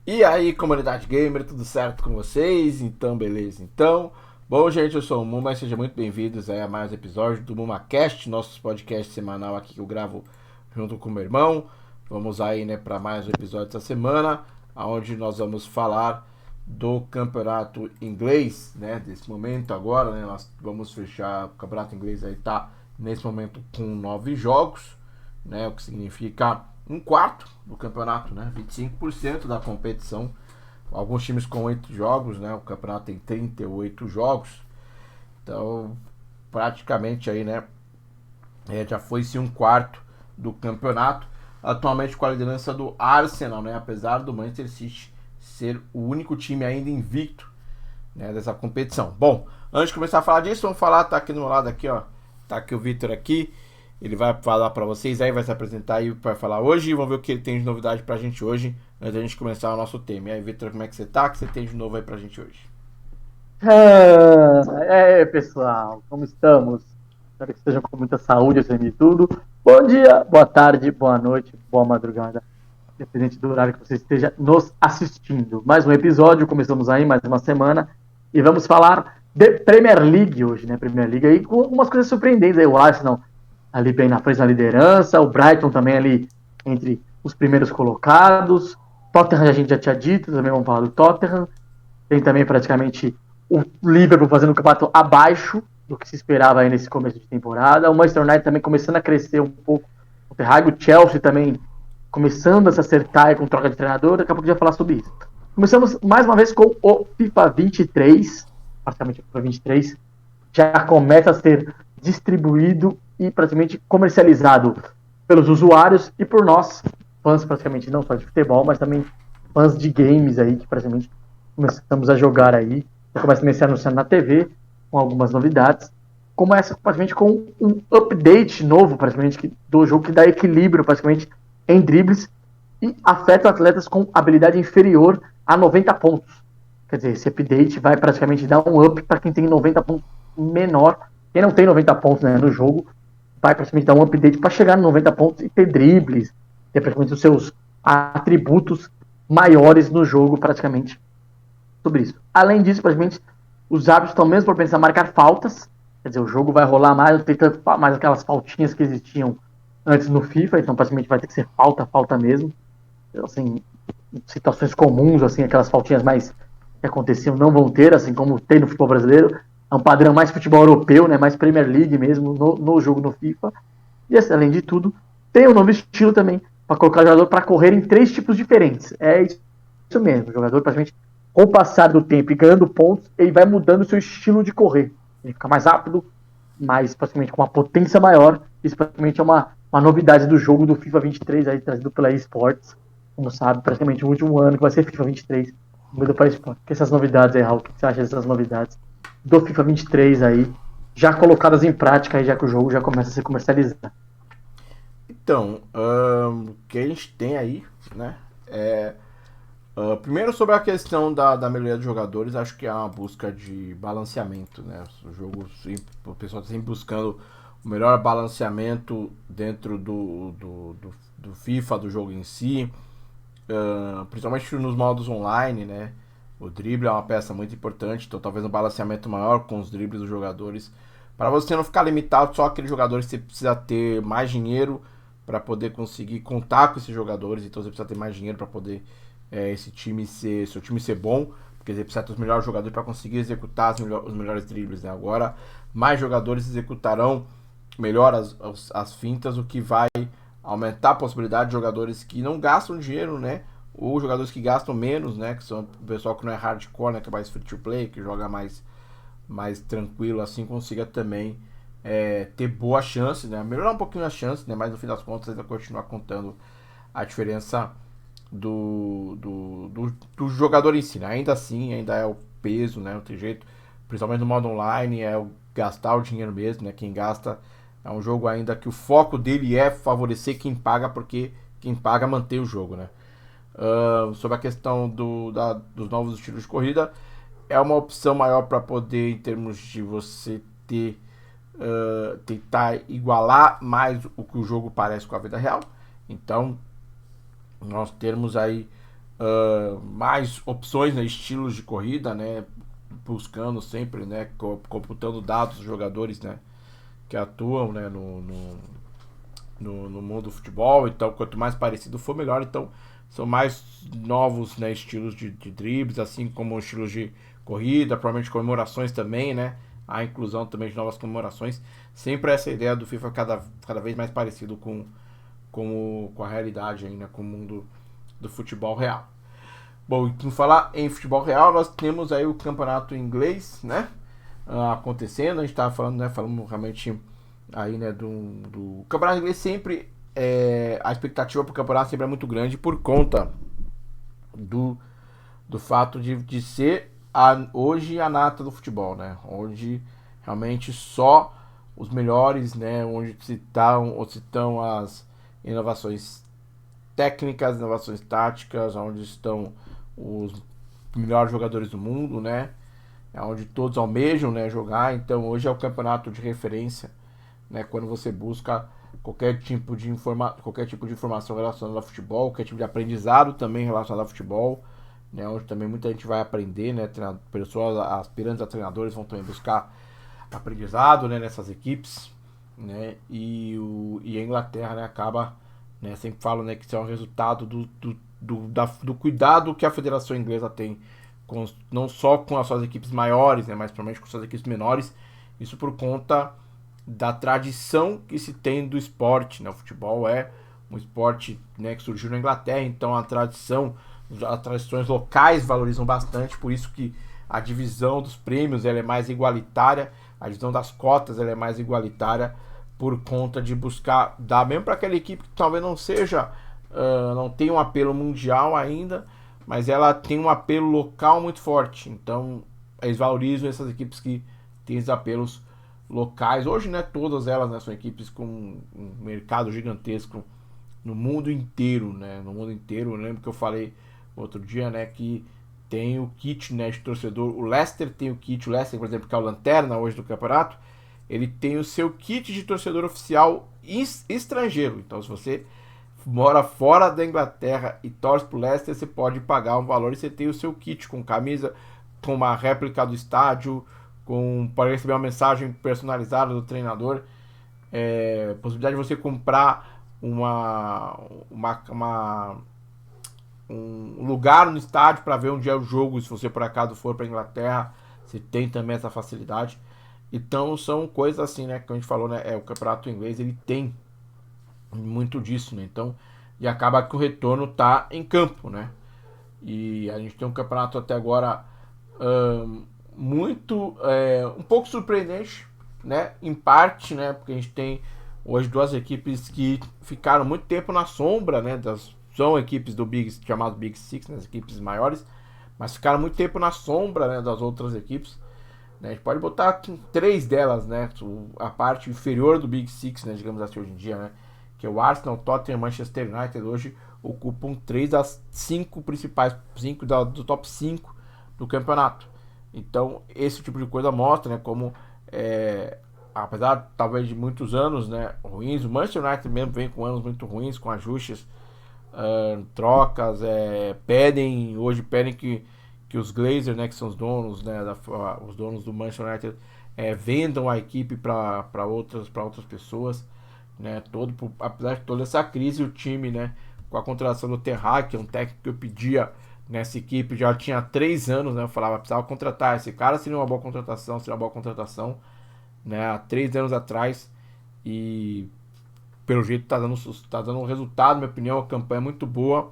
E aí, comunidade gamer, tudo certo com vocês? Então, beleza. Bom, gente, eu sou o Muma, sejam muito bem-vindos aí a mais um episódio do MumaCast, nosso podcast semanal aqui que eu gravo junto com o meu irmão. Vamos aí, né, para mais um episódio dessa semana, onde nós vamos falar do campeonato inglês, né, desse momento agora, né, nós vamos fechar o campeonato inglês aí, tá nesse momento com 9 jogos, né, o que significa um quarto do campeonato, né, 25% da competição. Alguns times com 8 jogos, né, o campeonato tem 38 jogos, então praticamente aí, né, já foi-se um quarto do campeonato. Atualmente com a liderança do Arsenal, né, apesar do Manchester City ser o único time ainda invicto, né, dessa competição. Bom, antes de começar a falar disso, vamos falar, tá aqui no meu lado aqui, ó, tá aqui o Vitor aqui, ele vai falar para vocês aí, vai se apresentar aí para falar hoje e vamos ver o que ele tem de novidade pra gente hoje, antes da gente começar o nosso tema. E aí, Vitor, como é que você tá? O que você tem de novo aí pra gente hoje? Pessoal, como estamos? Espero que estejam com muita saúde acima de tudo. Bom dia, boa tarde, boa noite, boa madrugada, independente do horário que você esteja nos assistindo. Mais um episódio, começamos aí mais uma semana e vamos falar de Premier League hoje, né? Premier League aí com algumas coisas surpreendentes aí. O Arsenal ali bem na frente na liderança, o Brighton também ali entre os primeiros colocados. Tottenham a gente já tinha dito, também vamos falar do Tottenham. Tem também praticamente o Liverpool fazendo um campeonato abaixo do que se esperava aí nesse começo de temporada. O Manchester United também começando a crescer um pouco. O Chelsea também começando a se acertar com troca de treinador. Daqui a pouco a gente vai falar sobre isso. Começamos mais uma vez com o FIFA 23. Praticamente o FIFA 23 já começa a ser distribuído e praticamente comercializado pelos usuários e por nós, fãs praticamente não só de futebol, mas também fãs de games aí, que praticamente começamos a jogar aí. Já começa a ser anunciado na TV, com algumas novidades. Começa praticamente com um update novo, praticamente, do jogo que dá equilíbrio, praticamente, em dribles e afeta atletas com habilidade inferior a 90 pontos. Quer dizer, esse update vai praticamente dar um up para quem tem 90 pontos menor. Quem não tem 90 pontos, né, no jogo, vai praticamente dar um update para chegar nos 90 pontos e ter dribles, ter praticamente os seus atributos maiores no jogo, praticamente, sobre isso. Além disso, praticamente, os árbitros estão mesmo propensos a marcar faltas. Quer dizer, o jogo vai rolar mais, não tem tanto, mais aquelas faltinhas que existiam antes no FIFA, então praticamente vai ter que ser falta, falta mesmo. Assim, situações comuns, assim, aquelas faltinhas mais que aconteciam não vão ter, assim como tem no futebol brasileiro. É um padrão mais futebol europeu, né, mais Premier League mesmo no jogo no FIFA. E assim, além de tudo, tem um novo estilo também para colocar o jogador para correr em 3 tipos diferentes. É isso mesmo, o jogador praticamente com o passar do tempo e ganhando pontos, ele vai mudando o seu estilo de correr. Ele fica mais rápido, mais praticamente com uma potência maior. Isso praticamente é uma novidade do jogo do FIFA 23 aí trazido pela eSports. Como sabe, praticamente o último ano que vai ser FIFA 23 muda para eSports. Que essas novidades aí, Raul, o que você acha dessas novidades do FIFA 23 aí, já colocadas em prática aí, já que o jogo já começa a ser comercializado? Então, o que a gente tem aí, né, primeiro sobre a questão da melhoria dos jogadores, acho que é uma busca de balanceamento, né? O jogo, o pessoal está sempre buscando o melhor balanceamento dentro do FIFA, do jogo em si, principalmente nos modos online, né? O drible é uma peça muito importante, então talvez um balanceamento maior com os dribles dos jogadores, para você não ficar limitado só aqueles jogadores, você precisa ter mais dinheiro para poder conseguir contar com esses jogadores, então você precisa ter mais dinheiro para poder esse time ser, seu time ser bom, porque você precisa ter os melhores jogadores para conseguir executar os melhores dribles, né? Agora mais jogadores executarão melhor as fintas, o que vai aumentar a possibilidade de jogadores que não gastam dinheiro, né? Ou jogadores que gastam menos, né? Que são o pessoal que não é hardcore, né? Que é mais free to play, que joga mais tranquilo, assim consiga também ter boa chance, né? Melhorar um pouquinho a chance, né? Mas no fim das contas ainda continuar contando a diferença do jogador em si, né? Ainda assim, ainda é o peso, né? Não tem jeito. Principalmente no modo online, é o gastar o dinheiro mesmo, né? Quem gasta é um jogo ainda que o foco dele é favorecer quem paga, porque quem paga mantém o jogo, né? Sobre a questão dos novos estilos de corrida, é uma opção maior para poder, em termos de você ter tentar igualar mais o que o jogo parece com a vida real. Então, nós termos aí. mais opções, né, estilos de corrida, né, buscando sempre, né, computando dados dos jogadores, né, que atuam, né, no mundo do futebol. Então, quanto mais parecido for, melhor. Então, são mais novos, né, estilos de dribles, assim como estilos de corrida, provavelmente comemorações também, né, a inclusão também de novas comemorações. Sempre essa ideia do FIFA cada vez mais parecido com a realidade aí, né, com o mundo do futebol real. Bom, e falar em futebol real, nós temos aí o campeonato inglês, né? Acontecendo, a gente estava falando, né? Falando realmente aí, né? Do campeonato inglês sempre. A expectativa para o campeonato sempre é muito grande por conta do, do fato de ser hoje a nata do futebol, né? Onde realmente só os melhores, né? Onde se estão as inovações técnicas, inovações táticas, onde estão os melhores jogadores do mundo, né? É onde todos almejam, né, jogar. Então hoje é o campeonato de referência, né? Quando você busca qualquer tipo de informação relacionada ao futebol, qualquer tipo de aprendizado também relacionado ao futebol, né? Onde também muita gente vai aprender, né? Pessoas aspirantes a treinadores vão também buscar aprendizado, né, nessas equipes, né? E a Inglaterra, né, acaba, né, sempre falo, né, que isso é um resultado do cuidado que a Federação Inglesa tem não só com as suas equipes maiores, né, mas principalmente com as suas equipes menores. Isso por conta da tradição que se tem do esporte, né? O futebol é um esporte, né, que surgiu na Inglaterra, então as tradições locais valorizam bastante, por isso que a divisão dos prêmios ela é mais igualitária, a divisão das cotas ela é mais igualitária por conta de buscar dar mesmo para aquela equipe que talvez não seja, não tenha um apelo mundial ainda, mas ela tem um apelo local muito forte. Então eles valorizam essas equipes que têm esses apelos locais. Hoje, né, todas elas, né, são equipes com um mercado gigantesco no mundo inteiro, né? No mundo inteiro. Eu lembro que eu falei outro dia, né, que tem o kit, né, de torcedor. O Leicester tem o kit. O Leicester, por exemplo, que é o lanterna hoje do campeonato, ele tem o seu kit de torcedor oficial estrangeiro. Então, se você mora fora da Inglaterra e torce pro Leicester, você pode pagar um valor e você tem o seu kit com camisa, com uma réplica do estádio, para receber uma mensagem personalizada do treinador, possibilidade de você comprar um lugar no estádio para ver onde é o jogo, se você por acaso for para Inglaterra, você tem também essa facilidade. Então são coisas assim, né, que a gente falou, né, o campeonato inglês ele tem muito disso, né? Então, e acaba que o retorno tá em campo, né? E a gente tem um campeonato até agora muito um pouco surpreendente, né? Em parte, né? Porque a gente tem hoje duas equipes que ficaram muito tempo na sombra, né? São equipes do chamado Big Six, né? As equipes maiores, mas ficaram muito tempo na sombra, né, das outras equipes. Né? A gente pode botar três delas, né? A parte inferior do Big Six, né? Digamos assim hoje em dia, né? Que o Arsenal, Tottenham e Manchester United hoje ocupam 3 das 5 principais, do top 5 do campeonato. Então, esse tipo de coisa mostra, né, como, apesar talvez de muitos anos, né, ruins, o Manchester United mesmo vem com anos muito ruins, com ajustes, trocas, hoje pedem que os Glazers, né, que são os donos, né, os donos do Manchester United, vendam a equipe para outras pessoas. Né, apesar de toda essa crise, o time, né, com a contratação do Terra, que é um técnico que eu pedia nessa equipe já tinha 3 anos, né, eu falava, precisava contratar esse cara, seria uma boa contratação, né, há 3 anos atrás, e pelo jeito tá dando um resultado, na minha opinião, a campanha é muito boa.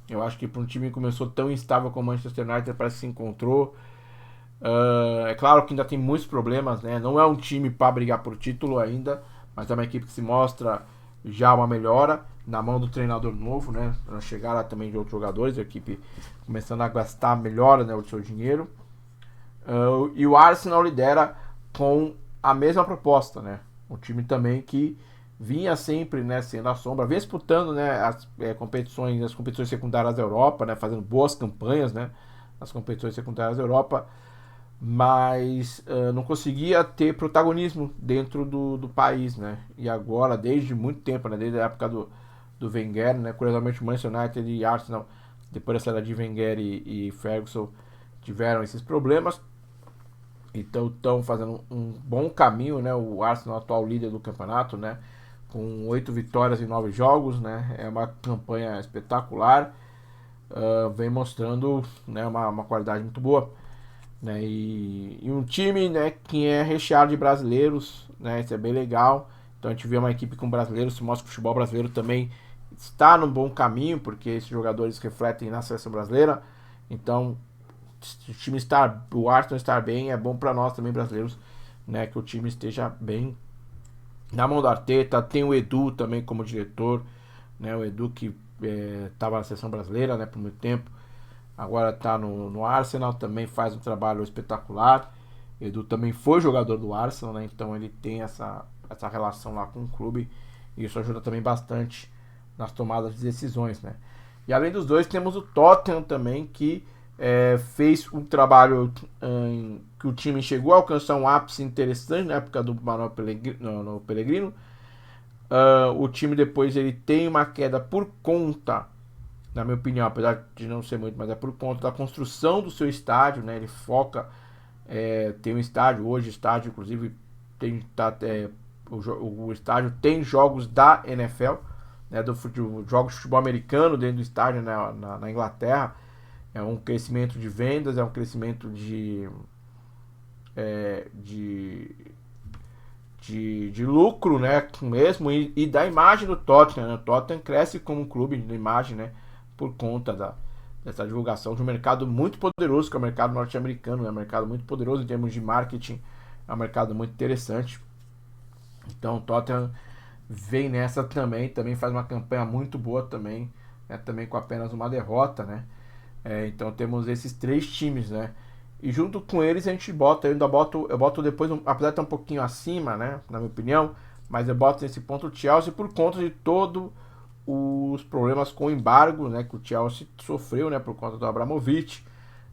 Eu acho que para um time que começou tão instável como o Manchester United, parece que se encontrou. É claro que ainda tem muitos problemas, né? Não é um time para brigar por título ainda, mas é uma equipe que se mostra já uma melhora na mão do treinador novo, né? Na chegada também de outros jogadores, a equipe começando a gastar melhor, né, o seu dinheiro. E o Arsenal lidera com a mesma proposta, né? Um time também que vinha sempre, né, sendo a sombra, vinha disputando, né, as competições secundárias da Europa, né, fazendo boas campanhas, né, nas competições secundárias da Europa, mas não conseguia ter protagonismo dentro do país, né? E agora, desde muito tempo, né, desde a época do Wenger, né, curiosamente o Manchester United e Arsenal depois da saída de Wenger e Ferguson, tiveram esses problemas. Então estão fazendo um bom caminho, né? O Arsenal, atual líder do campeonato, né? Com 8 vitórias em 9 jogos, né? É uma campanha espetacular, vem mostrando, né, uma qualidade muito boa, né? E um time, né, que é recheado de brasileiros, né? Isso é bem legal. Então a gente vê uma equipe com brasileiros, se mostra que o futebol brasileiro também está no bom caminho, porque esses jogadores refletem na seleção brasileira. Então o time estar, o Arsenal estar bem é bom para nós também brasileiros, né? Que o time esteja bem na mão do Arteta. Tem o Edu também como diretor, né? O Edu que estava na seleção brasileira, né, por muito tempo, agora está no Arsenal, também faz um trabalho espetacular. O Edu também foi jogador do Arsenal, né? Então ele tem essa relação lá com o clube, e isso ajuda também bastante nas tomadas de decisões, né? E além dos dois, temos o Tottenham também, que fez um trabalho que o time chegou a alcançar um ápice interessante na época do Manuel Pellegrino. O time depois ele tem uma queda por conta, na minha opinião, apesar de não ser muito, mas é por conta da construção do seu estádio, né? Ele foca, tem um estádio hoje, estádio inclusive o estádio tem jogos da NFL, né? Jogos de futebol americano dentro do estádio, né? Na Inglaterra. É um crescimento de vendas, é um crescimento de lucro, né, mesmo, e da imagem do Tottenham, né? O Tottenham cresce como clube de imagem, né, por conta dessa divulgação de um mercado muito poderoso, que é o mercado norte-americano, é um mercado muito poderoso em termos de marketing, é um mercado muito interessante. Então o Tottenham vem nessa também faz uma campanha muito boa também, né, também com apenas uma derrota, né. Então temos esses 3 times, né? E junto com eles a gente bota, eu boto depois, apesar de estar um pouquinho acima, né, na minha opinião, mas eu boto nesse ponto o Chelsea por conta de todos os problemas com o embargo, né, que o Chelsea sofreu, né, por conta do Abramovich.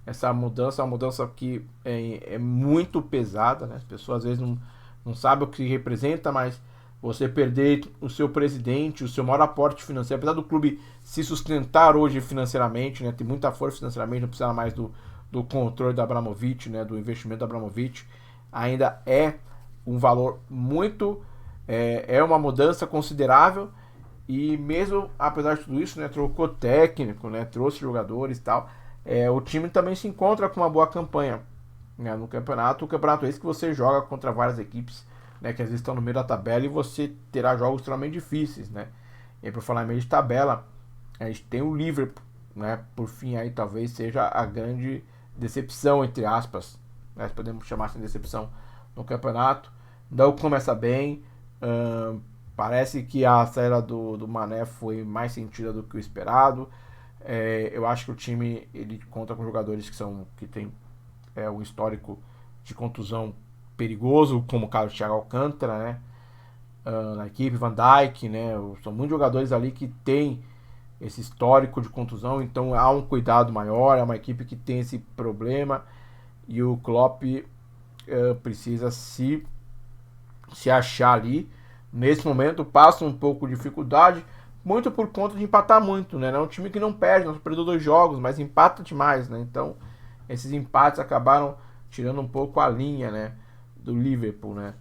Essa mudança é uma mudança que é muito pesada, né? As pessoas às vezes não sabem o que representa, mas você perder o seu presidente, o seu maior aporte financeiro, apesar do clube se sustentar hoje financeiramente, né, tem muita força financeiramente, não precisa mais do controle do Abramovich, né, do investimento do Abramovich, ainda é um valor muito, uma mudança considerável. E mesmo apesar de tudo isso, né, trocou técnico, né, trouxe jogadores e tal, o time também se encontra com uma boa campanha, né, no campeonato. O campeonato é esse que você joga contra várias equipes, né, que às vezes estão no meio da tabela, e você terá jogos extremamente difíceis, né. E aí, por falar em meio de tabela, a gente tem o Liverpool, né, por fim aí talvez seja a grande decepção, entre aspas, né, podemos chamar assim de decepção no campeonato. Não começa bem, parece que a saída do Mané foi mais sentida do que o esperado. Eu acho que o time ele conta com jogadores que tem um histórico de contusão perigoso, como o caso Thiago Alcântara, né? Na equipe, Van Dijk, né? São muitos jogadores ali que tem esse histórico de contusão, então há um cuidado maior, é uma equipe que tem esse problema, e o Klopp precisa se achar ali. Nesse momento passa um pouco de dificuldade, muito por conta de empatar muito, né? É um time que não perde, não perdeu 2 jogos, mas empata demais, né? Então esses empates acabaram tirando um pouco a linha, né, do Liverpool, né?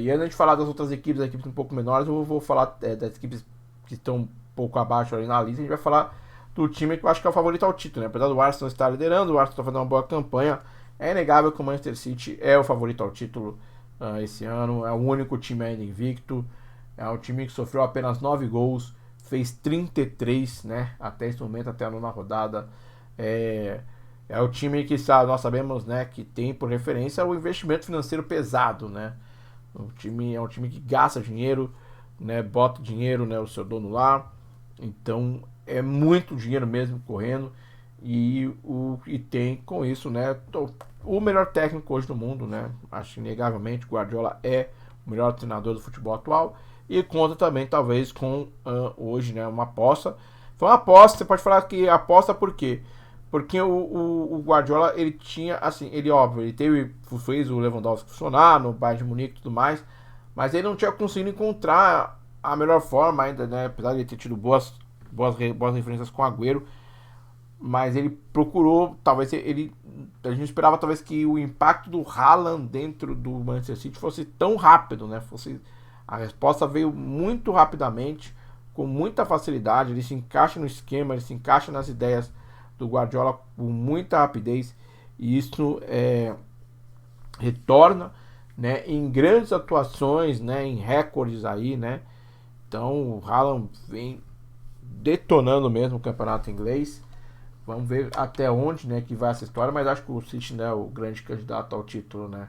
E antes de falar das outras equipes um pouco menores, eu vou falar das equipes que estão um pouco abaixo ali na lista. A gente vai falar do time que eu acho que é o favorito ao título, né? Apesar do Arsenal estar liderando, o Arsenal está fazendo uma boa campanha, é inegável que o Manchester City é o favorito ao título esse ano. É o único time ainda invicto, é um time que sofreu apenas 9 gols, fez 33, né, até esse momento, até a 9ª rodada. É o time que nós sabemos, né, que tem por referência o investimento financeiro pesado, né? O time é um time que gasta dinheiro, né, bota dinheiro, né, o seu dono lá. Então é muito dinheiro mesmo correndo, e tem com isso, né, o melhor técnico hoje do mundo, né? Acho que inegavelmente Guardiola é o melhor treinador do futebol atual, e conta também talvez com hoje, né, uma aposta. Foi uma aposta, você pode falar que aposta por quê? Porque o Guardiola, ele tinha, assim, ele fez o Lewandowski funcionar no Bayern de Munique e tudo mais, mas ele não tinha conseguido encontrar a melhor forma ainda, né? Apesar de ele ter tido boas referências com o Agüero, mas ele procurou, talvez a gente esperava talvez que o impacto do Haaland dentro do Manchester City fosse tão rápido, né? A resposta veio muito rapidamente, com muita facilidade, ele se encaixa no esquema, ele se encaixa nas ideias do Guardiola com muita rapidez, e isso retorna, né, em grandes atuações, né, em recordes aí, né? Então o Haaland vem detonando mesmo o campeonato inglês. Vamos ver até onde, né, que vai essa história, mas acho que o City, né, é o grande candidato ao título, né?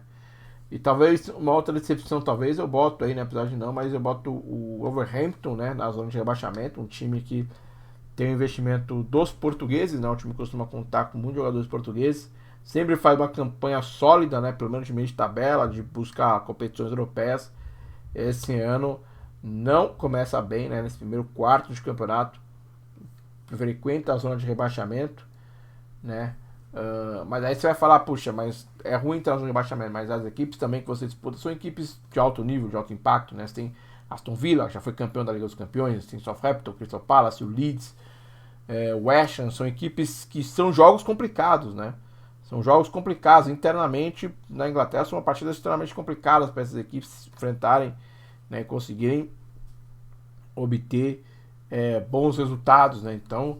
E talvez uma outra decepção, talvez eu boto aí, né, apesar de não, mas eu boto o Wolverhampton, né, na zona de rebaixamento, um time que tem um investimento dos portugueses, né, o time costuma contar com muitos jogadores portugueses, sempre faz uma campanha sólida, né, pelo menos de meio de tabela, de buscar competições europeias. Esse ano não começa bem, né, nesse primeiro quarto de campeonato, frequenta a zona de rebaixamento, né? Mas aí você vai falar, puxa, mas é ruim entrar na zona de rebaixamento, mas as equipes também que você disputa são equipes de alto nível, de alto impacto, né? Você tem Aston Villa, que já foi campeão da Liga dos Campeões, tem Southampton, Crystal Palace, o Leeds, o West Ham, são equipes que são jogos complicados, né? São jogos complicados internamente. Na Inglaterra são partidas extremamente complicadas para essas equipes se enfrentarem, né, e conseguirem obter bons resultados, né? Então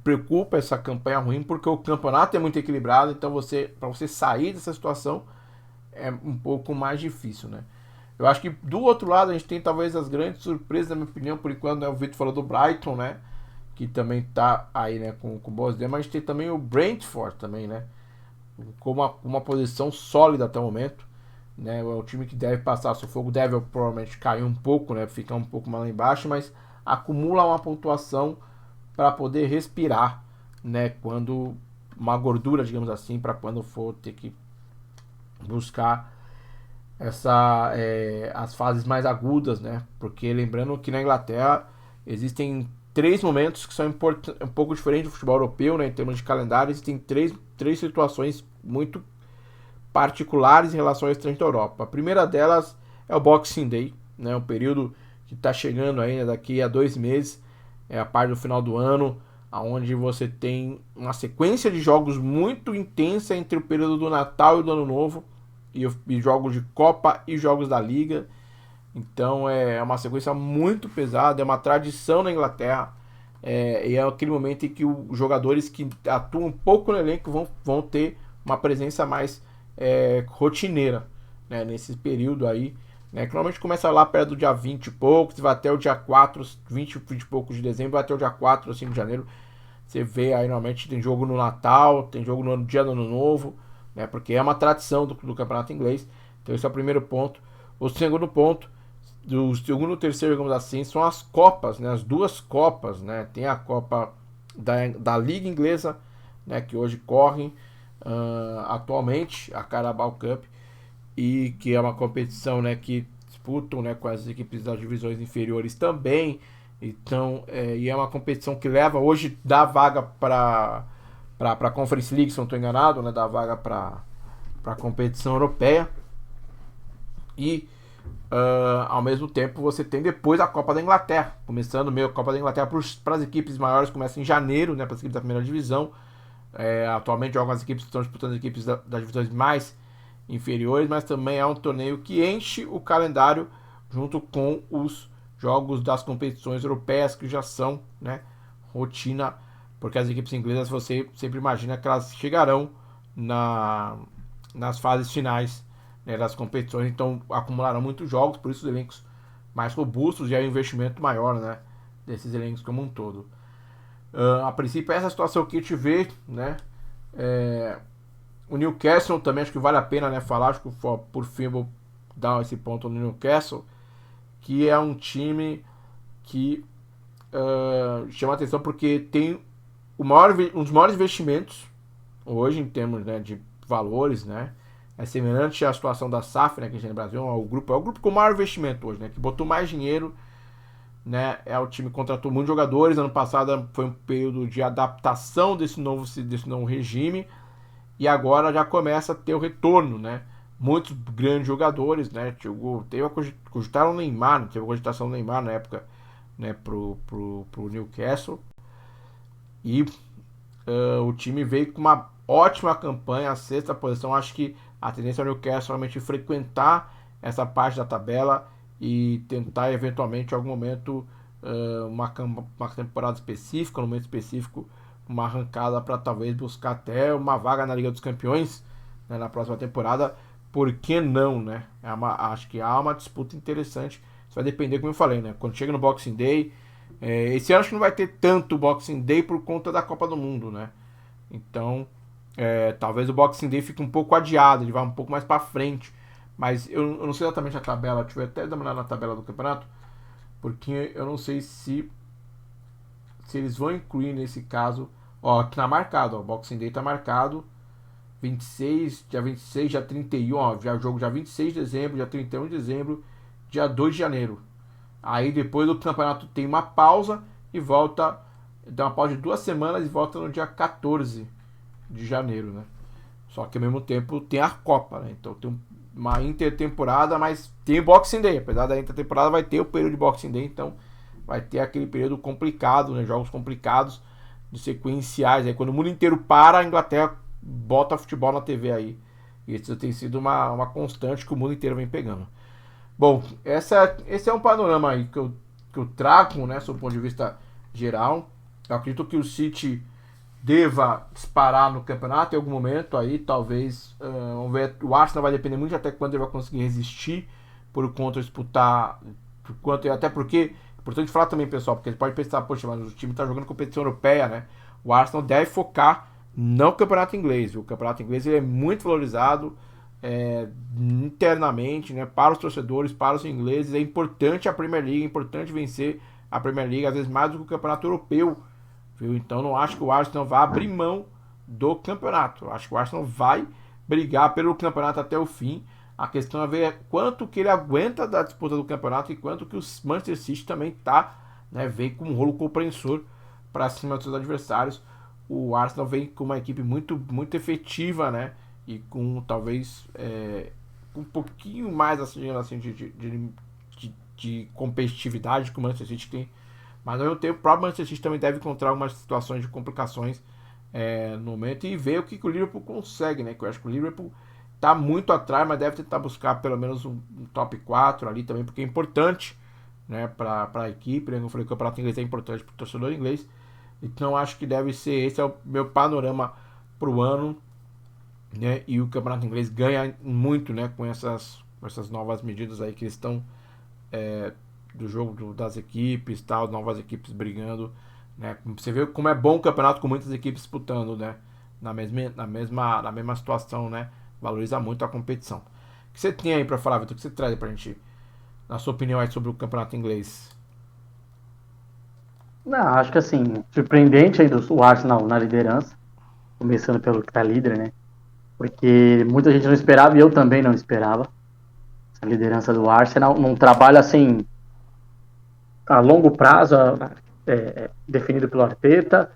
preocupa essa campanha ruim, porque o campeonato é muito equilibrado, então para você sair dessa situação é um pouco mais difícil, né? Eu acho que do outro lado a gente tem talvez as grandes surpresas, na minha opinião, por enquanto, né? O Vitor falou do Brighton, né, que também tá aí, né, com boas ideias, mas a gente tem também o Brentford também, né, com uma posição sólida até o momento, né? É o time que deve passar sufoco, deve provavelmente cair um pouco, né, ficar um pouco mais lá embaixo, mas acumula uma pontuação para poder respirar, né, quando uma gordura, digamos assim, para quando for ter que buscar as fases mais agudas, né? Porque lembrando que na Inglaterra existem três momentos que são um pouco diferentes do futebol europeu, né, em termos de calendário. Existem três situações muito particulares em relação ao restante da Europa. A primeira delas é o Boxing Day, né, um período que está chegando aí, né, daqui a 2 meses, a parte do final do ano, onde você tem uma sequência de jogos muito intensa entre o período do Natal e do Ano Novo, e jogos de Copa e jogos da Liga. Então é uma sequência muito pesada, é uma tradição na Inglaterra, e é aquele momento em que os jogadores que atuam um pouco no elenco vão ter uma presença mais rotineira, né, nesse período aí, né, que normalmente começa lá perto do dia 20 e poucos, vai até o dia 4, 20 e poucos de dezembro, vai até o dia 4 assim, de janeiro. Você vê aí, normalmente tem jogo no Natal, tem jogo no dia do Ano Novo, né, porque é uma tradição do campeonato inglês. Então esse é o primeiro ponto. O segundo ponto, do segundo e terceiro, digamos assim, são as Copas, né, as duas Copas, né. Tem a Copa da Liga Inglesa, né, que hoje corre atualmente, a Carabao Cup, e que é uma competição, né, que disputam, né, com as equipes das divisões inferiores também. Então, e é uma competição que leva hoje, dá vaga para a Conference League, se não estou enganado, né, dá vaga para a competição europeia. E ao mesmo tempo você tem depois a Copa da Inglaterra, começando meio a Copa da Inglaterra para as equipes maiores, começa em janeiro, né, para as equipes da primeira divisão. Atualmente jogam as equipes que estão disputando, as equipes das divisões mais inferiores, mas também é um torneio que enche o calendário junto com os jogos das competições europeias, que já são, né, rotina, porque as equipes inglesas você sempre imagina que elas chegarão nas fases finais, né, das competições, então acumularão muitos jogos, por isso os elencos mais robustos e aí o investimento maior, né, desses elencos como um todo. A princípio essa situação que a gente vê, né, o Newcastle também acho que vale a pena, né, falar, acho que por fim eu vou dar esse ponto no Newcastle, que é um time que chama atenção porque tem um dos maiores investimentos hoje em termos, né, de valores, né, é semelhante à situação da SAF, né, que a gente tem no Brasil, é o grupo com o maior investimento hoje, né, que botou mais dinheiro, né, é o time que contratou muitos jogadores. Ano passado foi um período de adaptação desse novo regime, e agora já começa a ter o retorno, né? Muitos grandes jogadores, né? Cogitaram o Neymar, teve a cogitação do Neymar na época, né? Pro Newcastle. E o time veio com uma ótima campanha, a sexta posição. Acho que a tendência do Newcastle é realmente frequentar essa parte da tabela e tentar eventualmente em algum momento uma temporada específica, um momento específico, uma arrancada para talvez buscar até uma vaga na Liga dos Campeões, né, na próxima temporada. Por que não, né? Acho que há uma disputa interessante. Isso vai depender, como eu falei, né? Quando chega no Boxing Day, esse ano acho que não vai ter tanto Boxing Day por conta da Copa do Mundo, né? Então, talvez o Boxing Day fique um pouco adiado, ele vai um pouco mais para frente. Mas eu não sei exatamente a tabela, deixa eu até dar uma olhada na tabela do campeonato, porque eu não sei se eles vão incluir nesse caso. Ó, aqui tá marcado, ó, o Boxing Day tá marcado. 26, dia 26, dia 31, ó, já jogo dia 26 de dezembro, dia 31 de dezembro, dia 2 de janeiro. Aí depois do campeonato tem uma pausa e volta, dá uma pausa de 2 semanas e volta no dia 14 de janeiro, né? Só que ao mesmo tempo tem a Copa, né? Então tem uma intertemporada, mas tem o Boxing Day. Apesar da intertemporada, vai ter o período de Boxing Day, então vai ter aquele período complicado, né? Jogos complicados, de sequenciais. Aí quando o mundo inteiro para, a Inglaterra bota futebol na TV aí. E isso tem sido uma constante que o mundo inteiro vem pegando. Bom, esse é um panorama aí que eu trago, né, sob o ponto de vista geral. Eu acredito que o City deva disparar no campeonato em algum momento aí, talvez. Vamos ver, o Arsenal vai depender muito de até quando ele vai conseguir resistir por conta de disputar, até porque é importante falar também, pessoal, porque ele pode pensar, poxa, mas o time está jogando competição europeia, né? O Arsenal deve focar no campeonato inglês. O campeonato inglês ele é muito valorizado internamente, né, para os torcedores, para os ingleses. É importante a Premier League, é importante vencer a Premier League, às vezes mais do que o campeonato europeu, viu? Então não acho que o Arsenal vá abrir mão do campeonato. Eu acho que o Arsenal vai brigar pelo campeonato até o fim. A questão é ver quanto que ele aguenta da disputa do campeonato e quanto que o Manchester City também tá, né, vem com um rolo compressor para cima dos seus adversários. O Arsenal vem com uma equipe muito, muito efetiva, né? E com talvez um pouquinho mais assim, de competitividade que o Manchester City tem. Mas ao mesmo tempo, o próprio Manchester City também deve encontrar algumas situações de complicações no momento e ver o que o Liverpool consegue, né? Que eu acho que o Liverpool está muito atrás, mas deve tentar buscar pelo menos um top 4 ali também, porque é importante, né, para a equipe. Né? Eu falei que o campeonato inglês é importante para o torcedor inglês. Então acho que deve ser esse é o meu panorama para o ano, né? E o campeonato inglês ganha muito, né, com essas novas medidas aí que eles estão do jogo das equipes, tal, novas equipes brigando, né? Você vê como é bom o campeonato com muitas equipes disputando, né? Na mesma situação, né? Valoriza muito a competição. O que você tem aí para falar, Vitor? O que você traz aí pra gente, na sua opinião, aí sobre o campeonato inglês? Não, acho que assim, surpreendente aí o Arsenal na liderança, começando pelo que tá líder, né? Porque muita gente não esperava e eu também não esperava. A liderança do Arsenal num trabalho assim a longo prazo, definido pelo Arteta,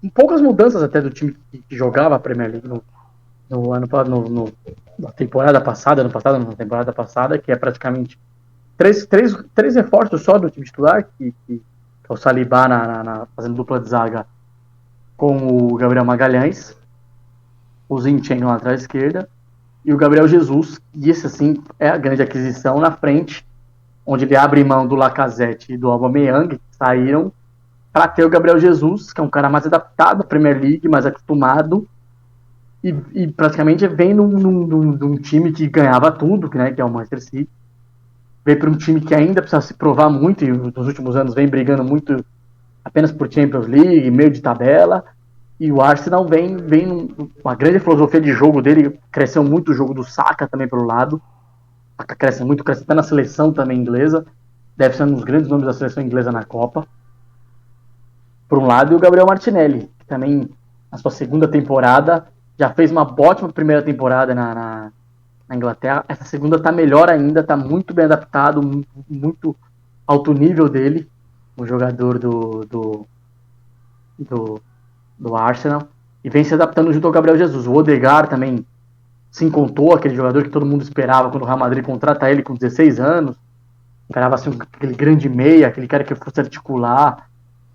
com poucas mudanças até do time que jogava a Premier League na temporada passada, na temporada passada, que é praticamente três reforços só do time titular, que é o Saliba fazendo dupla de zaga com o Gabriel Magalhães, o Zinchenko lá atrás à esquerda, e o Gabriel Jesus, e esse assim é a grande aquisição na frente, onde ele abre mão do Lacazette e do Aubameyang, que saíram, para ter o Gabriel Jesus, que é um cara mais adaptado à Premier League, mais acostumado, e praticamente vem de um time que ganhava tudo, né, que é o Manchester City, vem para um time que ainda precisa se provar muito, e nos últimos anos vem brigando muito apenas por Champions League, meio de tabela, e o Arsenal vem uma grande filosofia de jogo dele, cresceu muito o jogo do Saka também pelo lado, Saka cresce até na seleção também inglesa, deve ser um dos grandes nomes da seleção inglesa na Copa, por um lado, e o Gabriel Martinelli, que também na sua segunda temporada já fez uma ótima primeira temporada na Inglaterra. Essa segunda está melhor ainda, está muito bem adaptado, muito alto nível dele, o jogador do Arsenal, e vem se adaptando junto ao Gabriel Jesus. O Odegaard também se encontrou, aquele jogador que todo mundo esperava quando o Real Madrid contrata ele com 16 anos, esperava assim, aquele grande meia, aquele cara que fosse articular,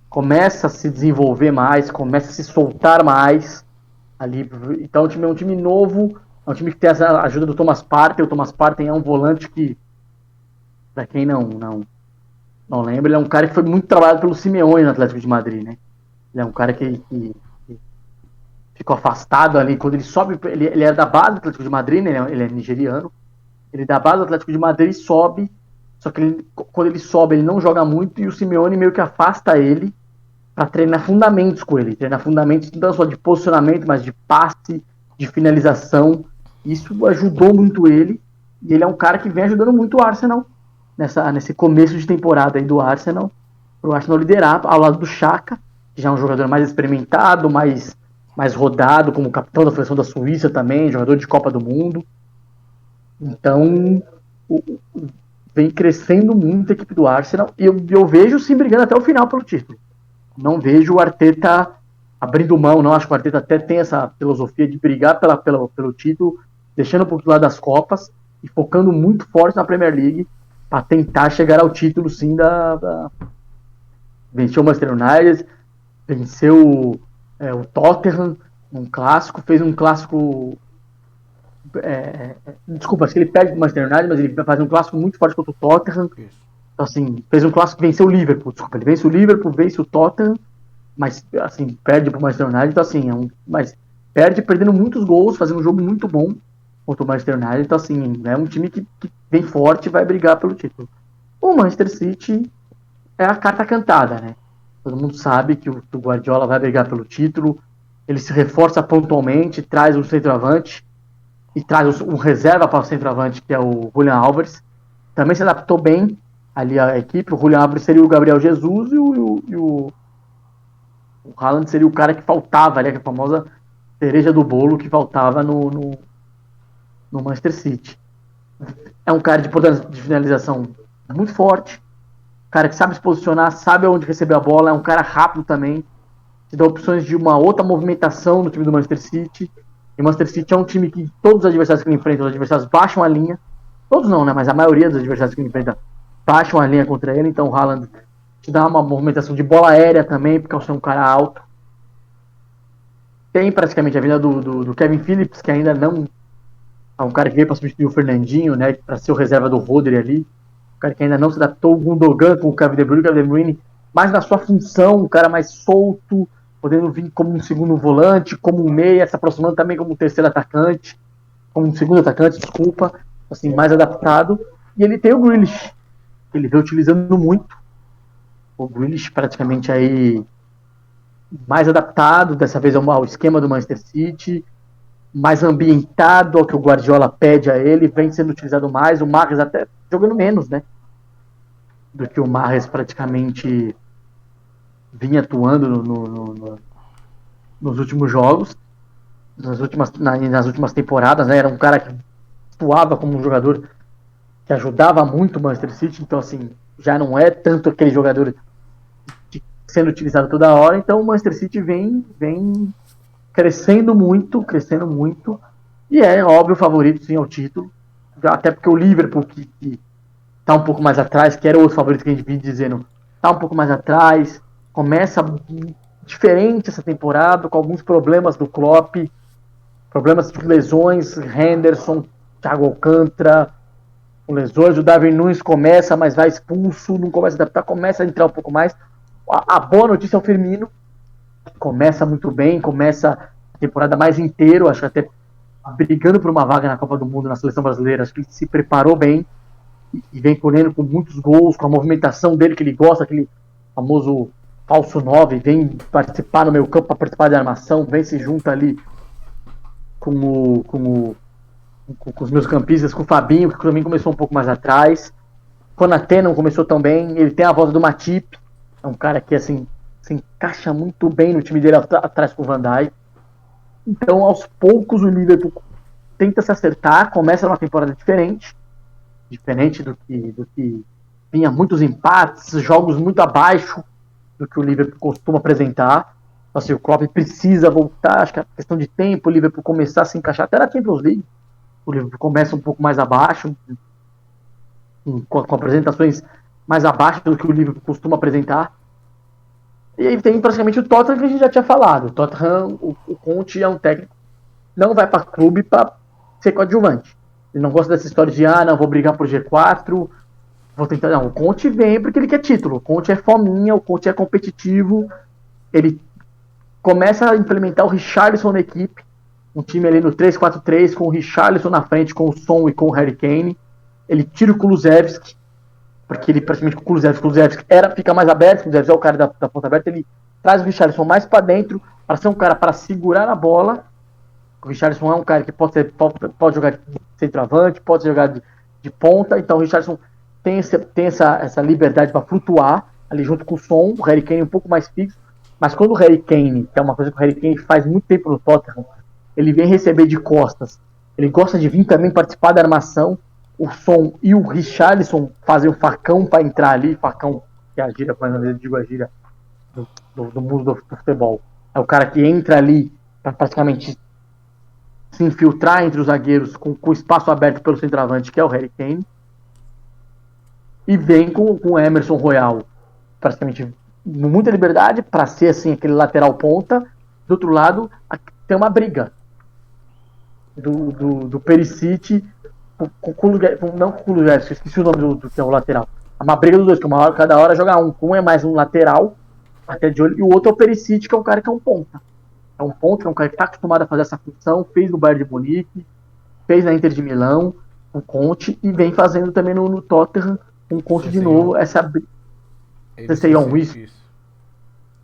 começa a se desenvolver mais, começa a se soltar mais ali. Então o time é um time novo, é um time que tem a ajuda do Thomas Partey. O Thomas Partey é um volante que, para quem não lembra, ele é um cara que foi muito trabalhado pelo Simeone no Atlético de Madrid, né? Ele é um cara que ficou afastado ali. Quando ele sobe, ele é da base do Atlético de Madrid, né? Ele é nigeriano. Ele é da base do Atlético de Madrid, sobe, só que quando ele sobe, ele não joga muito e o Simeone meio que afasta ele para treinar fundamentos com ele. Treinar fundamentos não só de posicionamento, mas de passe, de finalização. Isso ajudou muito ele. E ele é um cara que vem ajudando muito o Arsenal nesse começo de temporada aí do Arsenal, para o Arsenal liderar ao lado do Xhaka, que já é um jogador mais experimentado, mais rodado, como capitão da seleção da Suíça também, jogador de Copa do Mundo. Então, vem crescendo muito a equipe do Arsenal e eu vejo sim brigando até o final pelo título. Não vejo o Arteta abrindo mão, não. Acho que o Arteta até tem essa filosofia de brigar pelo título, deixando um pouco do lado das Copas e focando muito forte na Premier League para tentar chegar ao título, sim, venceu o Manchester United, venceu o Tottenham, um clássico, fez um clássico. Desculpa, acho que ele perde o Manchester United, mas ele vai fazer um clássico muito forte contra o Tottenham. Então, assim, fez um clássico que venceu o Liverpool. Desculpa, ele vence o Liverpool, vence o Tottenham, mas, assim, perde pro Manchester United. Então, assim, mas perde perdendo muitos gols, fazendo um jogo muito bom contra o Manchester United. Então, assim, é um time que vem forte e vai brigar pelo título. O Manchester City é a carta cantada, né? Todo mundo sabe que o Guardiola vai brigar pelo título. Ele se reforça pontualmente, traz um centroavante e traz um reserva para o centroavante, que é o Julian Alvarez. Também se adaptou bem ali a equipe. O Julian Alvarez seria o Gabriel Jesus e o Haaland seria o cara que faltava ali, a famosa cereja do bolo que faltava no Manchester City. É um cara de finalização muito forte, cara que sabe se posicionar, sabe onde receber a bola, é um cara rápido também, que dá opções de uma outra movimentação no time do Manchester City. E o Manchester City é um time que todos os adversários que ele enfrenta, os adversários baixam a linha. Todos não, né? Mas a maioria dos adversários que ele enfrenta baixam a linha contra ele. Então o Haaland te dá uma movimentação de bola aérea também, porque é um cara alto. Tem praticamente a vinda do Kevin Phillips, que ainda não é um cara que veio para substituir o Fernandinho, né? Para ser o reserva do Rodri ali. Um cara que ainda não se adaptou. O Gundogan com o Kevin De Bruyne. O Kevin De Bruyne mais na sua função, um cara mais solto, podendo vir como um segundo volante, como um meia, se aproximando também como um terceiro atacante, como um segundo atacante, desculpa, assim, mais adaptado. E ele tem o Grealish, que ele vem utilizando muito. O Grealish praticamente aí mais adaptado, dessa vez ao esquema do Manchester City, mais ambientado ao que o Guardiola pede a ele, vem sendo utilizado mais, o Mahrez até jogando menos, né? Do que o Mahrez praticamente vinha atuando nos últimos jogos, nas últimas temporadas, né? Era um cara que atuava como um jogador que ajudava muito o Manchester City, então assim, já não é tanto aquele jogador sendo utilizado toda hora, então o Manchester City vem crescendo muito, e é óbvio o favorito sim ao título, até porque o Liverpool, que tá um pouco mais atrás, que era outro favorito que a gente vinha dizendo, tá um pouco mais atrás, começa diferente essa temporada, com alguns problemas do Klopp, problemas de lesões, Henderson, Thiago Alcântara, com lesões, o Darwin Núñez começa, mas vai expulso, não começa a adaptar, começa a entrar um pouco mais. A boa notícia é o Firmino, começa muito bem, começa a temporada mais inteiro, acho que até brigando por uma vaga na Copa do Mundo, na seleção brasileira, acho que ele se preparou bem, e vem correndo com muitos gols, com a movimentação dele que ele gosta, aquele famoso falso 9, vem participar no meio campo para participar da armação, vem se junta ali com os meus campistas, com o Fabinho, que também começou um pouco mais atrás. Konaté não começou tão bem, ele tem a volta do Matip, é um cara que assim se encaixa muito bem no time dele atrás com o Van Dijk. Então, aos poucos, o Liverpool tenta se acertar, começa numa temporada diferente do que vinha muitos empates, jogos muito abaixo do que o Liverpool costuma apresentar. Assim, o Klopp precisa voltar, acho que é questão de tempo, o Liverpool começar a se encaixar até na Champions League. O Liverpool começa um pouco mais abaixo, com apresentações mais abaixo do que o Liverpool costuma apresentar. E aí tem praticamente o Tottenham que a gente já tinha falado. O Tottenham, o Conte é um técnico que não vai para clube para ser coadjuvante. Ele não gosta dessa história de, não, vou brigar por G4, vou tentar. Não, o Conte vem porque ele quer título. O Conte é fominha, o Conte é competitivo. Ele começa a implementar o Richarlison na equipe. Um time ali no 3-4-3, com o Richarlison na frente, com o Son e com o Harry Kane. Ele tira o Kulusevski, porque ele praticamente com o Kulusevski fica mais aberto, o Kulusevski é o cara da ponta aberta, ele traz o Richarlison mais para dentro, para ser um cara para segurar a bola. O Richarlison é um cara que pode jogar de centroavante, pode jogar de ponta, então o Richarlison tem essa liberdade para flutuar ali junto com o Son, o Harry Kane um pouco mais fixo, mas quando o Harry Kane, que é uma coisa que o Harry Kane faz muito tempo no Tottenham, ele vem receber de costas, ele gosta de vir também participar da armação, o Son e o Richarlison fazem o facão para entrar ali, facão que é a gíria, mas às vezes eu digo a gíria do mundo do futebol, é o cara que entra ali para praticamente se infiltrar entre os zagueiros com espaço aberto pelo centroavante, que é o Harry Kane, e vem com o Emerson Royal praticamente muita liberdade para ser assim aquele lateral ponta. Do outro lado tem uma briga do Perisic não com o Kulusevski, esqueci o nome do que é o lateral. É uma briga dos dois, que cada hora joga um é mais um lateral até de olho, e o outro é o Perisic, que é um cara que é um ponta. É um ponto, que é um cara que está acostumado a fazer essa função, fez no Bayern de Munique, fez na Inter de Milão, o Conte, e vem fazendo também no Tottenham, com o Conte de novo, essa briga.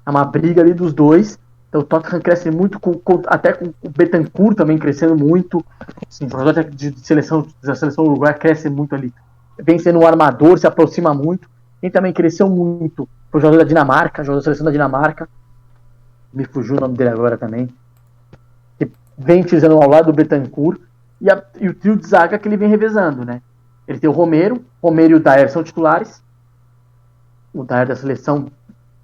É uma briga ali dos dois. Então o Tottenham cresce muito, até com o Betancourt também crescendo muito. Assim, o projeto de seleção uruguaia cresce muito ali. Vem sendo um armador, se aproxima muito. Quem também cresceu muito foi o jogador da Dinamarca, jogador da seleção da Dinamarca. Me fugiu o nome dele agora também. Que vem utilizando ao lado do Betancourt. E o trio de zaga que ele vem revezando, né? Ele tem o Romero e o Dyer são titulares. O Dyer da seleção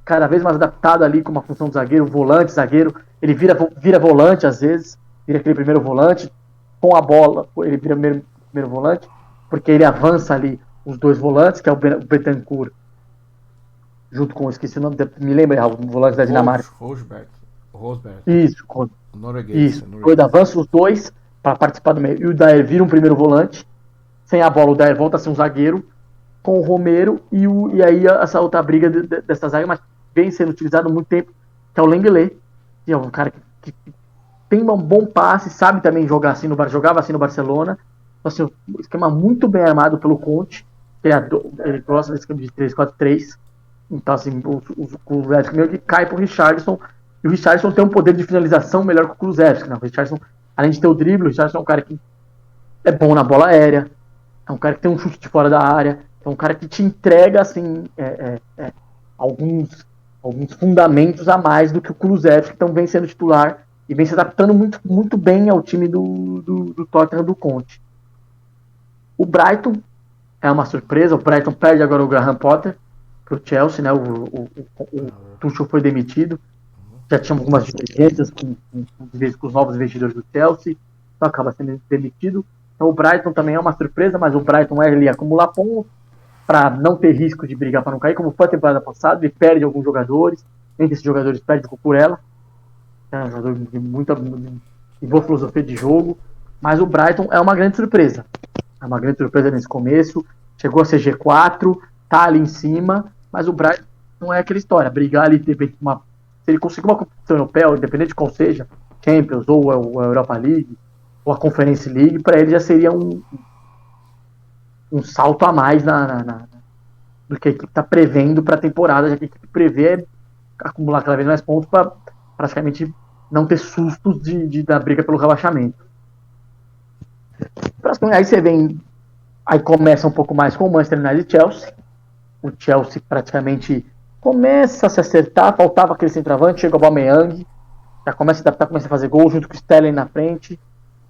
cada vez mais adaptado ali com uma função de zagueiro, volante, zagueiro. Ele vira volante às vezes, vira aquele primeiro volante. Com a bola, ele vira primeiro volante, porque ele avança ali os dois volantes, que é o Betancourt, junto com, esqueci o nome, me lembra, o volante da Dinamarca. Rosberg. Isso, norueguês. Isso. Quando avança os dois para participar do meio. E o Dyer vira um primeiro volante. Sem a bola, o Dyer volta a ser um zagueiro. Com o Romero e aí essa outra briga dessa zaga, mas vem sendo utilizado há muito tempo, que é o Lenglet, que é um cara que tem um bom passe, sabe também jogar assim jogava assim no Barcelona. Então, assim, um esquema muito bem armado pelo Conte. Ele gosta desse esquema de 3-4-3. Então, assim, o Kulusevski meio que cai pro Richarlison. E o Richarlison tem um poder de finalização melhor que o Kulusevski, né? O Richarlison, além de ter o drible, o Richarlison é um cara que é bom na bola aérea. É um cara que tem um chute de fora da área. É um cara que te entrega, assim, alguns fundamentos a mais do que o Kulusevski, que então vem sendo titular e vem se adaptando muito, muito bem ao time do Tottenham do Conte. O Brighton é uma surpresa. O Brighton perde agora o Graham Potter pro Chelsea, né? O Tuchel foi demitido. Já tinha algumas divergências com os novos investidores do Chelsea, então acaba sendo demitido. Então o Brighton também é uma surpresa, mas o Brighton ele acumular pontos para não ter risco de brigar para não cair, como foi a temporada passada. Ele perde alguns jogadores, entre esses jogadores perde o Cucurella, é um jogador de boa filosofia de jogo, mas o Brighton é uma grande surpresa. É uma grande surpresa nesse começo, chegou a ser G4, tá ali em cima, mas o Brighton não é aquela história, brigar ali, se ele conseguir uma competição europeia, independente de qual seja, Champions ou a Europa League, ou a Conference League, para ele já seria um salto a mais do que a equipe está prevendo para a temporada, já que a equipe prevê acumular cada vez mais pontos para praticamente não ter sustos da briga pelo rebaixamento. Aí você vem, aí começa um pouco mais com o Manchester United e Chelsea. O Chelsea praticamente começa a se acertar, faltava aquele centroavante, chega o Aubameyang, já começa a adaptar, começa a fazer gol junto com o Sterling na frente.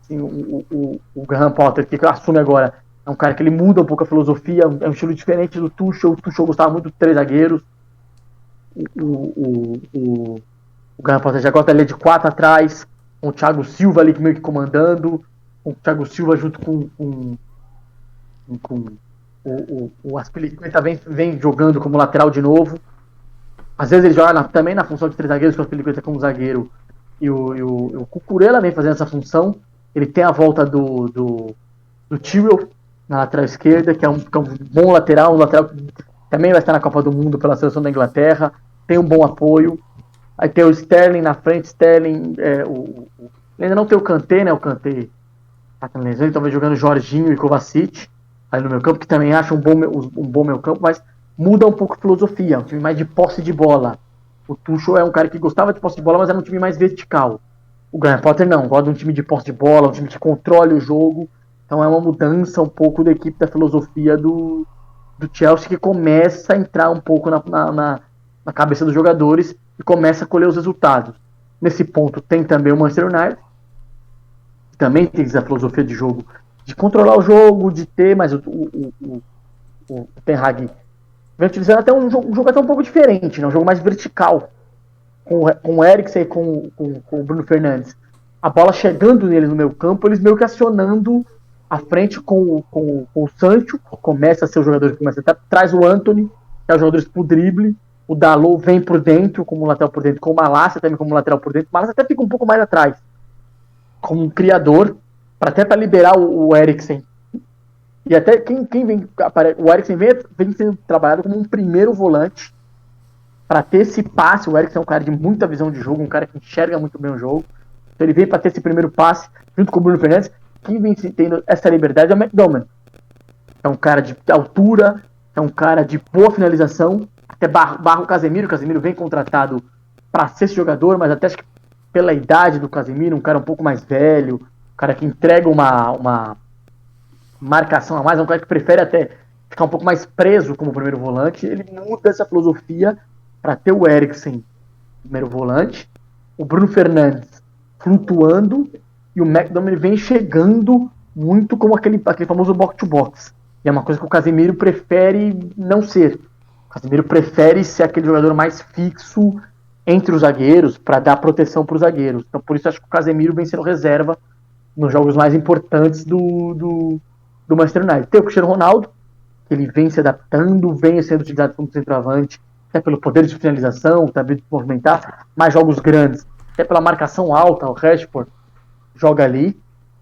Assim, o Graham Potter, que assume agora, é um cara que ele muda um pouco a filosofia, é um estilo diferente do Tuchel. O Tuchel gostava muito de 3 zagueiros. O Graham Potter já gosta de 4 atrás, com o Thiago Silva ali meio que comandando, com o Thiago Silva junto com o Aspilicueta vem jogando como lateral de novo. Às vezes ele joga também na função de 3 zagueiros, com o Felipe como zagueiro, e o Cucurella vem fazendo essa função. Ele tem a volta do Tyrrell na lateral esquerda, que é um bom lateral, um lateral que também vai estar na Copa do Mundo pela seleção da Inglaterra, tem um bom apoio. Aí tem o Sterling na frente, Sterling, ele ainda não tem o Kanté, né? O Kanté tá com lesão, talvez jogando Jorginho e Kovacic aí no meio campo, que também acha um bom meio campo, mas muda um pouco a filosofia, é um time mais de posse de bola. O Tuchel é um cara que gostava de posse de bola, mas era um time mais vertical. O Graham Potter não, gosta de um time de posse de bola, um time que controle o jogo. Então é uma mudança um pouco da equipe, da filosofia do Chelsea, que começa a entrar um pouco na cabeça dos jogadores e começa a colher os resultados. Nesse ponto tem também o Manchester United, que também tem essa filosofia de jogo, de controlar o jogo, de ter, mas o Ten Hag vem utilizando até um jogo até um pouco diferente, né? Um jogo mais vertical, com o Eriksen e com o Bruno Fernandes. A bola chegando neles no meio campo, eles meio que acionando a frente com o Sancho, que começa a ser o jogador que começa a traz o Antony, que é o jogador pro drible. O Dalot vem por dentro, como lateral por dentro, com o Malacia também como lateral por dentro. O Malacia até fica um pouco mais atrás, como um criador, até para liberar o Eriksen. E até quem vem. O Eriksen vem sendo trabalhado como um primeiro volante, para ter esse passe. O Eriksen é um cara de muita visão de jogo, um cara que enxerga muito bem o jogo. Então ele vem para ter esse primeiro passe, junto com o Bruno Fernandes. Quem vem tendo essa liberdade é o McDominay. É um cara de altura, é um cara de boa finalização. Até barra o Casemiro. O Casemiro vem contratado para ser esse jogador, mas até acho que pela idade do Casemiro, um cara um pouco mais velho, um cara que entrega uma marcação a mais, é um cara que prefere até ficar um pouco mais preso como primeiro volante. Ele muda essa filosofia para ter o Eriksen primeiro volante, o Bruno Fernandes flutuando, e o McDominay vem chegando muito como aquele famoso box-to-box. E é uma coisa que o Casemiro prefere não ser. O Casemiro prefere ser aquele jogador mais fixo entre os zagueiros, para dar proteção para os zagueiros. Então por isso acho que o Casemiro vem sendo reserva nos jogos mais importantes do Manchester United. Tem o Cristiano Ronaldo, que ele vem se adaptando, vem sendo utilizado como centroavante, até pelo poder de finalização, também de movimentar, mais jogos grandes, até pela marcação alta. O Rashford joga ali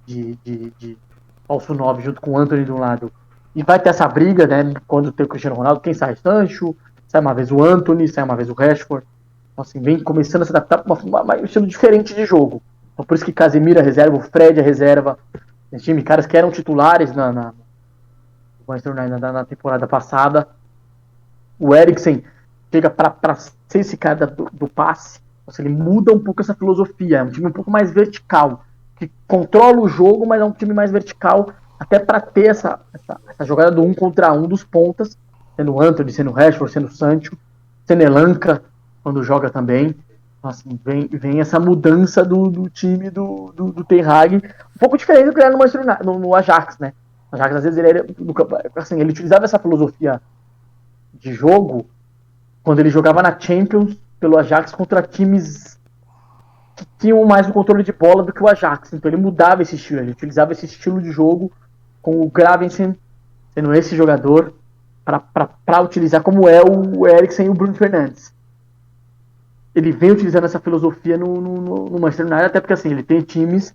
de falso 9 junto com o Antony de um lado, e vai ter essa briga, né, quando tem o Cristiano Ronaldo, quem sai? Sancho, sai uma vez o Antony, sai uma vez o Rashford. Então, assim, vem começando a se adaptar para um estilo diferente de jogo. Então, por isso que Casemiro é reserva, o Fred é reserva. Tem time, caras que eram titulares na temporada passada. O Eriksen chega para ser esse cara do passe. Então, ele muda um pouco essa filosofia. É um time um pouco mais vertical, que controla o jogo, mas é um time mais vertical, até para ter essa jogada do 1 contra 1 dos pontas, sendo o Antony, sendo o Rashford, sendo o Sancho, sendo Elanka, quando joga também. Assim, vem essa mudança do time do Ten Hag, um pouco diferente do que era no Ajax, né? O Ajax, às vezes, ele utilizava essa filosofia de jogo quando ele jogava na Champions pelo Ajax contra times que tinham mais o controle de bola do que o Ajax. Então ele mudava esse estilo, ele utilizava esse estilo de jogo com o Gravensen sendo esse jogador para utilizar como é o Eriksen e o Bruno Fernandes. Ele vem utilizando essa filosofia no Manchester United, até porque assim, ele tem times,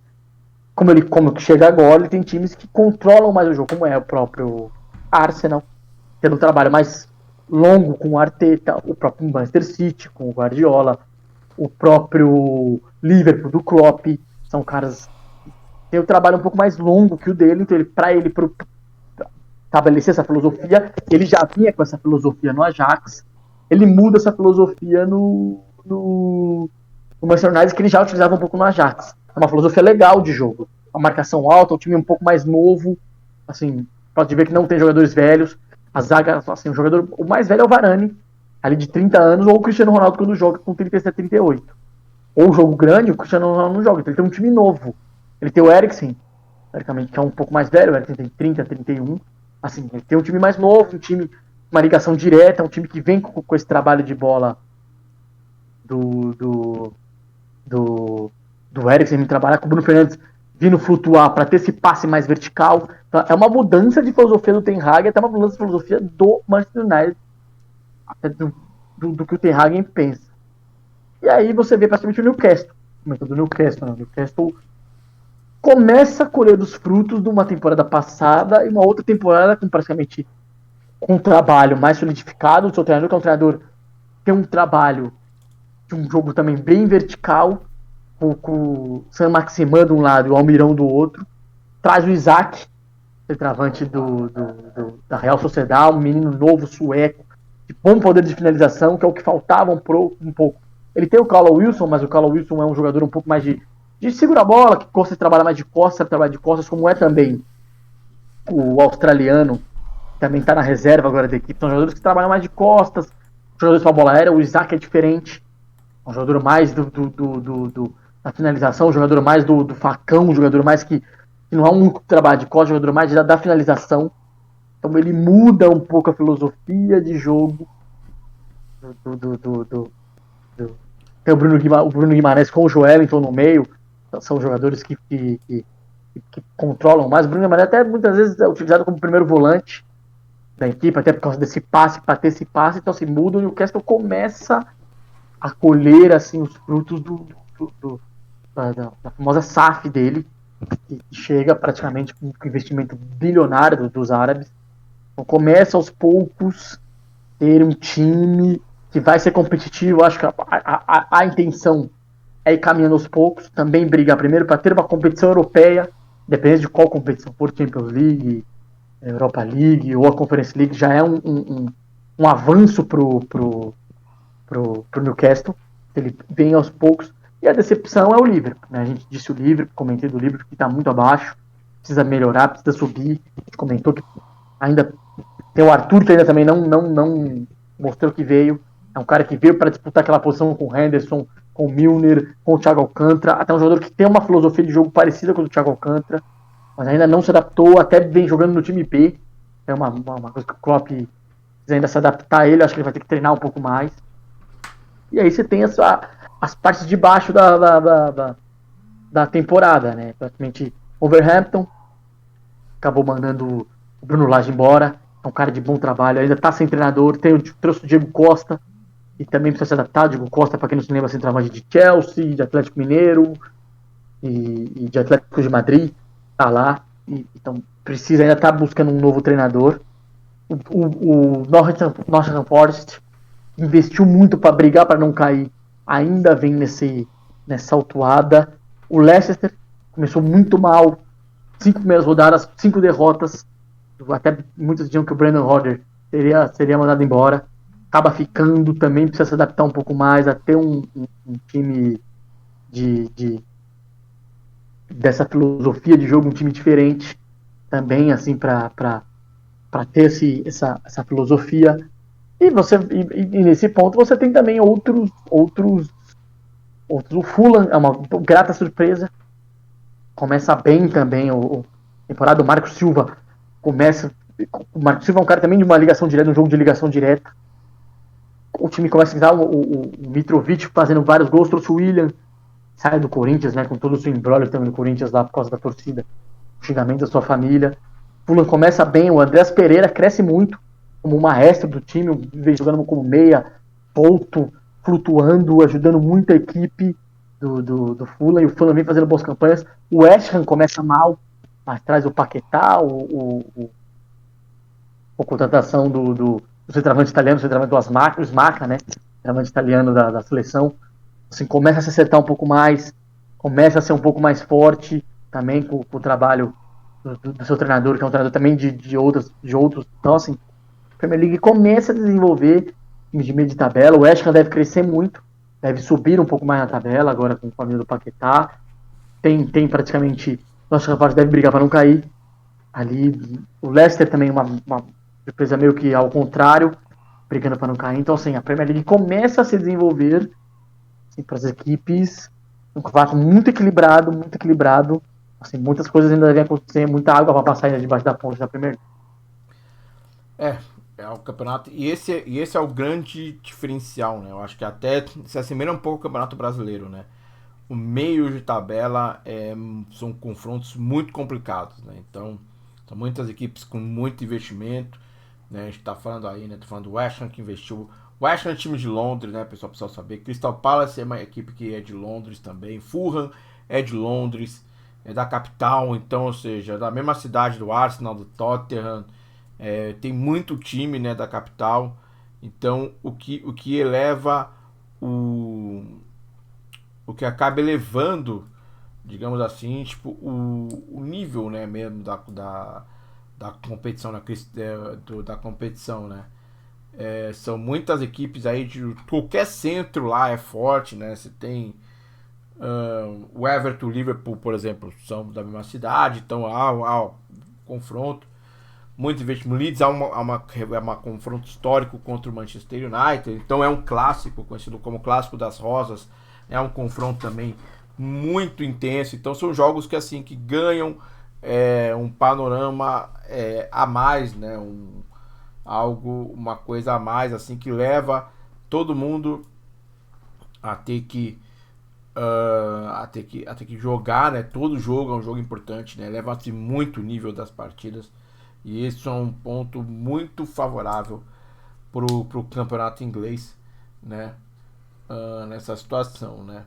como chega agora, ele tem times que controlam mais o jogo, como é o próprio Arsenal, tendo um trabalho mais longo com o Arteta, o próprio Manchester City com o Guardiola, o próprio Liverpool do Klopp. São caras que têm um trabalho um pouco mais longo que o dele, então para ele estabelecer essa filosofia, ele já vinha com essa filosofia no Ajax, ele muda essa filosofia no Manchester United, que ele já utilizava um pouco no Ajax. É uma filosofia legal de jogo, uma marcação alta, um time um pouco mais novo, assim, pode ver que não tem jogadores velhos, a zaga, assim, o mais velho é o Varane, ali de 30 anos, ou o Cristiano Ronaldo quando joga com 37, 38. Ou o jogo grande, o Cristiano Ronaldo não joga, então ele tem um time novo. Ele tem o Eriksen, teoricamente, que é um pouco mais velho, o Eriksen tem 30, 31. Assim, ele tem um time mais novo, um time, uma ligação direta, um time que vem com esse trabalho de bola do Eriksen, me trabalhar com o Bruno Fernandes vindo flutuar para ter esse passe mais vertical. Então, é uma mudança de filosofia do Ten Hag, até uma mudança de filosofia do Manchester United, até do que o Ten Hag pensa. E aí você vê praticamente o Newcastle. Comentando o Newcastle, não. O Newcastle começa a colher os frutos de uma temporada passada e uma outra temporada com praticamente com um trabalho mais solidificado. O seu treinador, que é um treinador que tem um trabalho de um jogo também bem vertical, com o San Maximin de um lado e o Almirão do outro. Traz o Isaac, centroavante da Real Sociedade, um menino novo, sueco, de bom poder de finalização, que é o que faltava um pouco. Ele tem o Callum Wilson, mas o Callum Wilson é um jogador um pouco mais de segura a bola, que gosta de trabalhar mais de costas, sabe trabalhar de costas, como é também o australiano, que também está na reserva agora da equipe. São jogadores que trabalham mais de costas, jogadores para bola aérea. O Isaac é diferente, é um jogador mais da finalização, um jogador mais do facão, um jogador mais que não é um único trabalho de costas, um jogador mais da finalização. Então ele muda um pouco a filosofia de jogo tem o Bruno Guimarães com o Joelinton no meio. São jogadores que controlam mais. O Bruno Guimarães até muitas vezes é utilizado como primeiro volante da equipe, até por causa desse passe, para ter esse passe. Então se muda e o Newcastle começa a colher assim, os frutos da famosa SAF dele, que chega praticamente com um investimento bilionário dos árabes. Então começa aos poucos ter um time que vai ser competitivo. Acho que a intenção é ir caminhando aos poucos, também brigar primeiro para ter uma competição europeia, dependendo de qual competição for, Champions League, Europa League ou a Conference League, já é um avanço pro Newcastle. Ele vem aos poucos. E a decepção é o Liverpool, né? A gente disse o Liverpool, comentei do Liverpool que está muito abaixo, precisa melhorar, precisa subir. A gente comentou que ainda tem o Arthur, que ainda também não mostrou que veio. É um cara que veio para disputar aquela posição com o Henderson, com o Milner, com o Thiago Alcântara. Até um jogador que tem uma filosofia de jogo parecida com o do Thiago Alcântara, mas ainda não se adaptou, até vem jogando no time B. É uma coisa que o Klopp precisa ainda se adaptar a ele. Acho que ele vai ter que treinar um pouco mais. E aí você tem as partes de baixo da temporada, né? Praticamente Wolverhampton acabou mandando o Bruno Lage embora. É um cara de bom trabalho, ainda tá sem treinador. Trouxe o Diego Costa, e também precisa se adaptar. Diego Costa, para quem não se lembra, centroavante de Chelsea, de Atlético Mineiro e de Atlético de Madrid, tá lá. Então precisa ainda estar buscando um novo treinador. O Nottingham Forest investiu muito para brigar para não cair, ainda vem nessa altuada. O Leicester começou muito mal, 5 primeiras rodadas, 5 derrotas. Até muitos diziam que o Brandon Rodgers seria mandado embora. Acaba ficando, também precisa se adaptar um pouco mais a ter um time dessa filosofia de jogo, um time diferente também, assim, para ter essa filosofia. E nesse ponto você tem também outros. O Fulham é uma grata surpresa. Começa bem também a temporada. O Marcos Silva começa. O Marcos Silva é um cara também de uma ligação direta, um jogo de ligação direta. O time começa a dar o Mitrovic fazendo vários gols. Trouxe o William, sai do Corinthians, né? Com todo o seu embrólio também no Corinthians lá por causa da torcida. O xingamento da sua família. O Fulham começa bem. O Andrés Pereira cresce muito como um maestro do time, vem jogando como meia, solto, flutuando, ajudando muito a equipe do Fulham, e o Fulham vem fazendo boas campanhas. O West Ham começa mal, mas traz o Paquetá, a contratação do centroavante italiano, o centroavante do Smaca, né? Centroavante italiano da seleção. Assim, começa a se acertar um pouco mais, começa a ser um pouco mais forte também com o trabalho do seu treinador, que é um treinador também de outros. Então, assim, Premier League começa a desenvolver time de meio de tabela. O West Ham deve crescer muito, deve subir um pouco mais na tabela agora com a vinda do Paquetá. Tem praticamente. O West Ham deve brigar para não cair. Ali, o Leicester também uma surpresa meio que ao contrário, brigando para não cair. Então, assim, a Premier League começa a se desenvolver assim, para as equipes. Um campeonato muito equilibrado. Assim, muitas coisas ainda devem acontecer, muita água para passar ainda debaixo da ponte da Premier League. É o campeonato. E esse é o grande diferencial, né? Eu acho que até se assemelha um pouco ao Campeonato Brasileiro, né? O meio de tabela são confrontos muito complicados, né? Então, são muitas equipes com muito investimento, né? A gente tá falando aí, né? Tô falando do West Ham, que investiu West Ham é time de Londres, né, pessoal? Precisa saber. Crystal Palace é uma equipe que é de Londres também. Fulham é de Londres, é da capital, então, ou seja, da mesma cidade do Arsenal, do Tottenham. Tem muito time, né, da capital. Então, o que eleva o que acaba elevando, digamos assim, tipo, o nível, né, mesmo da competição, da competição, né? São muitas equipes aí de qualquer centro lá é forte, né? Você tem o Everton e o Liverpool, por exemplo, são da mesma cidade, então há confronto. Muito investimento. Leeds há uma confronto histórico contra o Manchester United, então é um clássico, conhecido como clássico das rosas. É um confronto também muito intenso. Então são jogos que assim que ganham um panorama a mais, né? Uma coisa a mais assim que leva todo mundo a ter que a ter que jogar, né? Todo jogo é um jogo importante, né? Leva-se muito o nível das partidas e isso é um ponto muito favorável pro campeonato inglês, né? Nessa situação, né?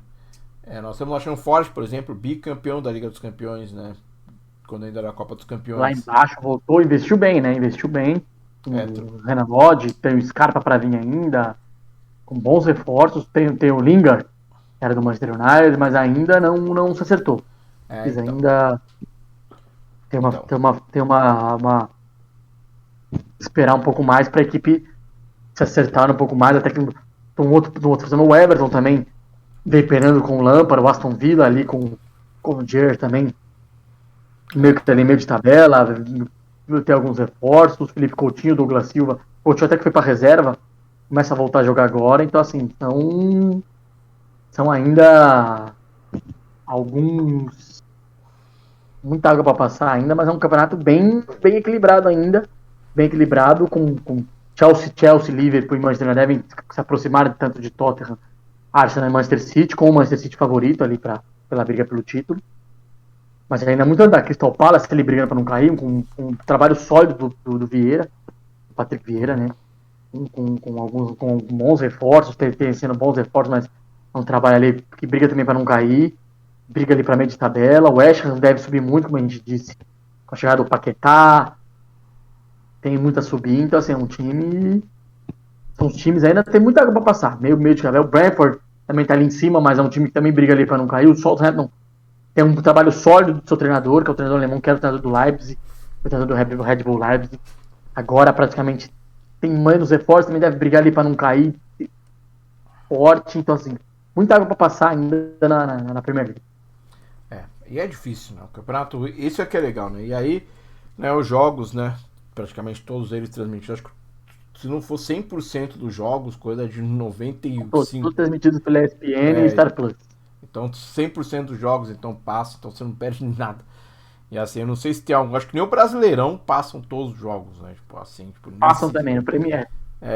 Nós temos o Nottingham Forest, por exemplo, bicampeão da Liga dos Campeões, né? Quando ainda era a Copa dos Lá Campeões. embaixo voltou, investiu bem, né? Investiu bem. É, O Renan Lodge, tem o Scarpa para vir ainda, com bons reforços. Tem o Lingard, que era do Manchester United, mas ainda não se acertou. Eles então. ainda tem uma esperar um pouco mais para a equipe se acertar um pouco mais, até que um outro fazendo o Everton também veio penando com o Lampard, o Aston Villa ali com o Gerrard também meio que ali meio de tabela, tem alguns reforços, Felipe Coutinho, Douglas Silva, Coutinho até que foi para reserva, começa a voltar a jogar agora, então assim, são ainda muita água para passar ainda, mas é um campeonato bem equilibrado ainda, bem equilibrado, com Chelsea, Liverpool e Manchester United devem se aproximar tanto de Tottenham, Arsenal e Manchester City, com o Manchester City favorito ali pela briga pelo título. Mas ainda muito da Crystal Palace, ele brigando para não cair, com um trabalho sólido do Vieira, Patrick Vieira, né? Com bons reforços, tem sendo bons reforços, mas é um trabalho ali que briga também para não cair, briga ali para meio de tabela. O West Ham deve subir muito, como a gente disse, com a chegada do Paquetá, tem muita subir, então assim, é um time. São os times ainda tem muita água para passar, meio de tabela. O Brentford também tá ali em cima, mas é um time que também briga ali para não cair. O Southampton tem um trabalho sólido do seu treinador, que é o treinador alemão, que era o treinador do Leipzig, o treinador do Red Bull Leipzig. Agora praticamente tem menos reforços, também deve brigar ali para não cair forte. Então, assim, muita água para passar ainda na Premier League. E é difícil, né? O campeonato, isso é que é legal, né? E aí, né, os jogos, né? Praticamente todos eles transmitidos. Acho que se não for 100% dos jogos, coisa de 95%. Todos transmitidos pela ESPN e Star Plus. Então, 100% dos jogos, então passa, então você não perde nada. E assim, eu não sei se tem algum. Acho que nem o Brasileirão passam todos os jogos, né? Tipo assim, tipo, Passam também no Premier.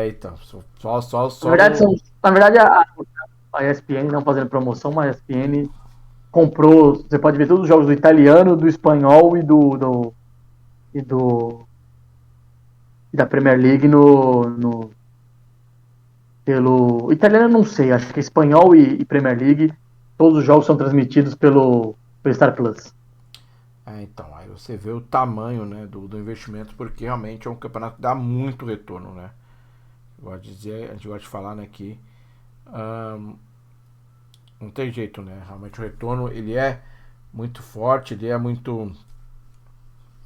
Então, só na verdade a ESPN não fazendo promoção, mas a ESPN comprou. Você pode ver todos os jogos do italiano, do espanhol e da Premier League pelo italiano, não sei, acho que é espanhol e Premier League. Todos os jogos são transmitidos pelo Star Plus. Então, aí você vê o tamanho, né, do investimento, porque realmente é um campeonato que dá muito retorno, né? A gente gosta de falar, né, que não tem jeito, né? Realmente o retorno, ele é muito forte, ele é muito...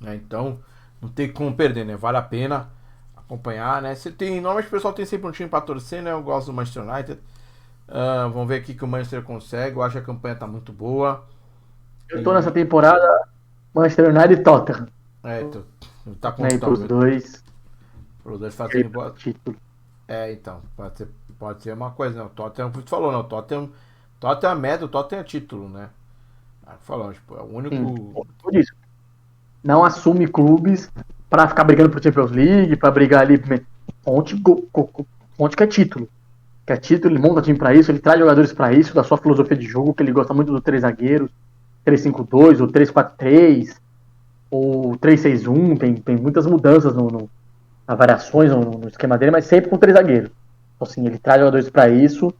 Né, então, não tem como perder, né? Vale a pena acompanhar, né? Normalmente o pessoal tem sempre um time para torcer, né? Eu gosto do Manchester United. Vamos ver aqui que o Manchester consegue. Eu acho que a campanha tá muito boa. Eu tô nessa temporada Manchester United e Tottenham. Tá com os dois. Os dois fazendo boa título. Então, pode ser uma coisa, né? O Tottenham, como tu falou, né? O Tottenham a média, o Tottenham é título, né? Falando, tipo, é o único. Por isso. Não assume clubes para ficar brigando pro Champions League, para brigar ali. Fonte que é título. Que é título, ele monta time para isso, ele traz jogadores para isso, da sua filosofia de jogo, que ele gosta muito do 3 zagueiros, 3-5-2, ou 3-4-3, ou 3-6-1, tem muitas mudanças nas variações no esquema dele, mas sempre com 3 zagueiros. assim, ele traz jogadores para isso,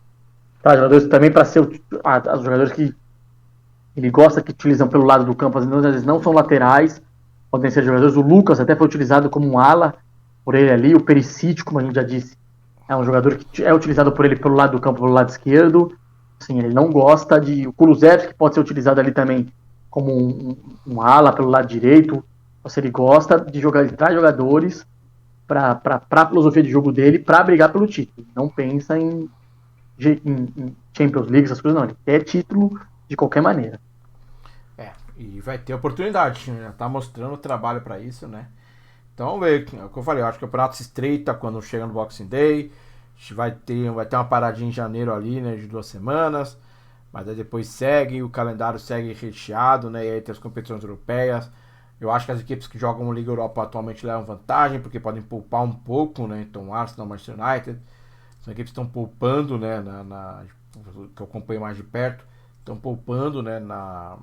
traz jogadores também para ser os jogadores que ele gosta que utilizam pelo lado do campo, às vezes não são laterais, podem ser jogadores. O Lucas até foi utilizado como um ala por ele ali, o Perisic, como a gente já disse, é um jogador que é utilizado por ele pelo lado do campo, pelo lado esquerdo. Assim, ele não gosta de. O Kulusevski, que pode ser utilizado ali também como um ala pelo lado direito. Assim, ele gosta de jogar, ele traz jogadores para a filosofia de jogo dele para brigar pelo título. Não pensa em Champions League, essas coisas, não. Ele quer título de qualquer maneira. E vai ter oportunidade, né? Já tá mostrando o trabalho para isso, né? Então vamos ver, é o que eu falei, eu acho que o campeonato se estreita quando chega no Boxing Day. A gente vai ter uma paradinha em janeiro ali, né, de 2 semanas, mas aí depois segue, o calendário segue recheado, né, e aí tem as competições europeias. Eu acho que as equipes que jogam Liga Europa atualmente levam vantagem, porque podem poupar um pouco, né, então Arsenal, Manchester United, são equipes que estão poupando, né, que eu acompanho mais de perto, estão poupando, né, na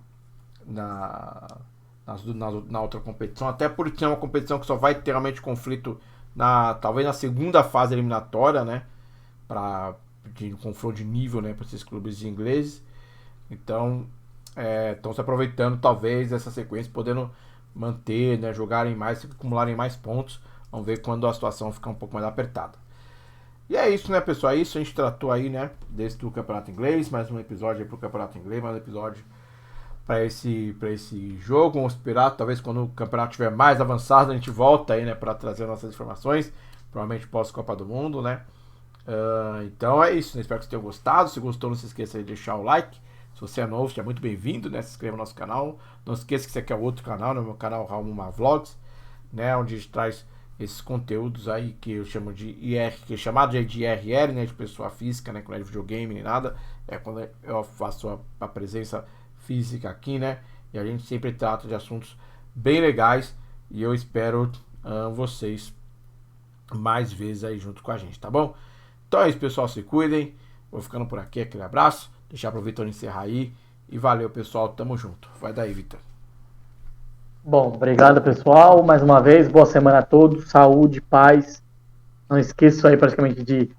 outra competição, até porque é uma competição que só vai ter realmente conflito talvez na segunda fase eliminatória, né, de confronto de nível, né, para esses clubes ingleses. Então estão se aproveitando talvez dessa sequência, podendo manter, né, jogarem mais, acumularem mais pontos. Vamos ver quando a situação ficar um pouco mais apertada. E é isso, né, pessoal? É isso, a gente tratou aí, né, desse do Campeonato Inglês, mais um episódio aí pro Campeonato Inglês, mais um episódio para esse jogo. Vamos esperar, talvez quando o campeonato estiver mais avançado, a gente volta aí, né, para trazer nossas informações, provavelmente pós-Copa do Mundo, né. Então é isso, né? Espero que vocês tenham gostado. Se gostou, não se esqueça de deixar o like. Se você é novo, seja muito bem-vindo, né? Se inscreva no nosso canal. Não se esqueça que esse aqui é outro canal, né? O meu canal Raul Vlogs, né? Onde a gente traz esses conteúdos aí que eu chamo de IR, que é chamado de IRL, né? De pessoa física, né? Que não é de videogame nem nada. É quando eu faço a presença física aqui, né? E a gente sempre trata de assuntos bem legais. E eu espero vocês mais vezes aí junto com a gente, tá bom? Então é isso, pessoal, se cuidem. Vou ficando por aqui, aquele abraço. Deixar pro Vitor encerrar aí. E valeu, pessoal, tamo junto. Vai daí, Vitor. Bom, obrigado, pessoal. Mais uma vez, boa semana a todos. Saúde, paz. Não esqueça aí praticamente de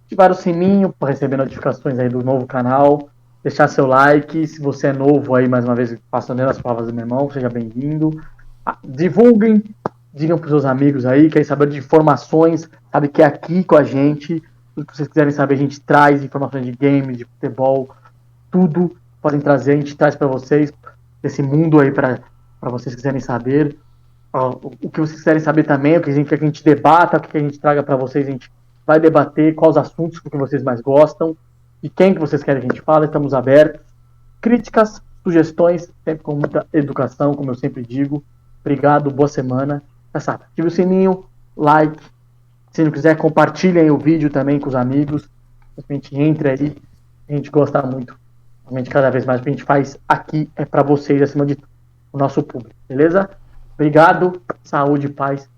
ativar o sininho para receber notificações aí do novo canal. Deixar seu like. Se você é novo aí, mais uma vez, passando as palavras do meu irmão, seja bem-vindo. Divulguem, digam para os seus amigos aí, querem saber de informações, sabe que é aqui com a gente. Tudo que vocês quiserem saber, a gente traz informações de games, de futebol, tudo podem trazer, a gente traz para vocês, esse mundo aí para vocês quiserem saber. O que vocês quiserem saber também, o que a gente quer que a gente debata, o que a gente traga para vocês, a gente vai debater, quais os assuntos que vocês mais gostam, e quem que vocês querem que a gente fale, estamos abertos. Críticas, sugestões, sempre com muita educação, como eu sempre digo. Obrigado, boa semana. Já sabe, ative o sininho, like. Se não quiser, compartilhem o vídeo também com os amigos. A gente entre aí, a gente gosta muito. Realmente, cada vez mais o que a gente faz aqui é para vocês, acima de tudo, o nosso público, beleza? Obrigado, saúde, paz